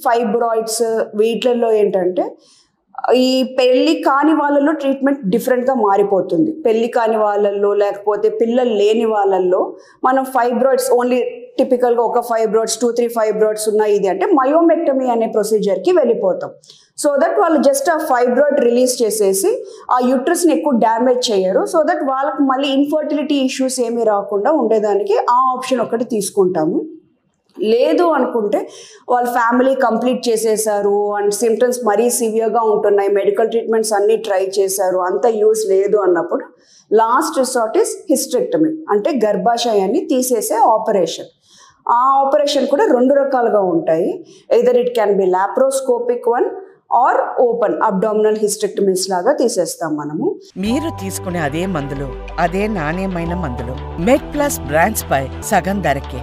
Fibroids వీటిల్లో ఏంటంటే ఈ పెళ్లి కాని వాళ్ళలో ట్రీట్మెంట్ డిఫరెంట్గా మారిపోతుంది. పెళ్లి కాని వాళ్ళల్లో లేకపోతే పిల్లలు లేని వాళ్ళల్లో మనం ఫైబ్రాయిడ్స్ ఓన్లీ టిపికల్గా ఒక ఫైబ్రాయిడ్స్ 2-3 ఫైబ్రాయిడ్స్ ఉన్నాయి ఇది అంటే మయోమెక్టమీ అనే ప్రొసీజర్కి వెళ్ళిపోతాం. సో దట్ వాళ్ళు జస్ట్ ఆ ఫైబ్రాయిడ్ రిలీజ్ చేసేసి ఆ యూట్రస్ని ఎక్కువ డ్యామేజ్ చేయరు. సో దట్ వాళ్ళకి మళ్ళీ ఇన్ఫర్టిలిటీ ఇష్యూస్ ఏమీ రాకుండా ఉండేదానికి ఆ ఆప్షన్ ఒకటి తీసుకుంటాము. లేదు అనుకుంటే వాళ్ళ ఫ్యామిలీ కంప్లీట్ చేసేసారు అండ్ సిమ్టమ్స్ మరీ సివియర్గా ఉంటున్నాయి, మెడికల్ ట్రీట్మెంట్స్ అన్నీ ట్రై చేశారు, అంత యూస్ లేదు అన్నప్పుడు లాస్ట్ రిసార్ట్ ఇస్ హిస్టెక్టమీ, అంటే గర్భాశయాన్ని తీసేసే ఆపరేషన్. ఆ ఆపరేషన్ కూడా 2 రకాలుగా ఉంటాయి. Either it can be laparoscopic one or open abdominal hysterectomies లాగా తీసేస్తాం మనము. మీరు తీసుకునే అదే మందులు, అదే నాణ్యమైన మందులు మెడ్ ప్లస్ బ్రాండ్స్ పై సగం ధరకే.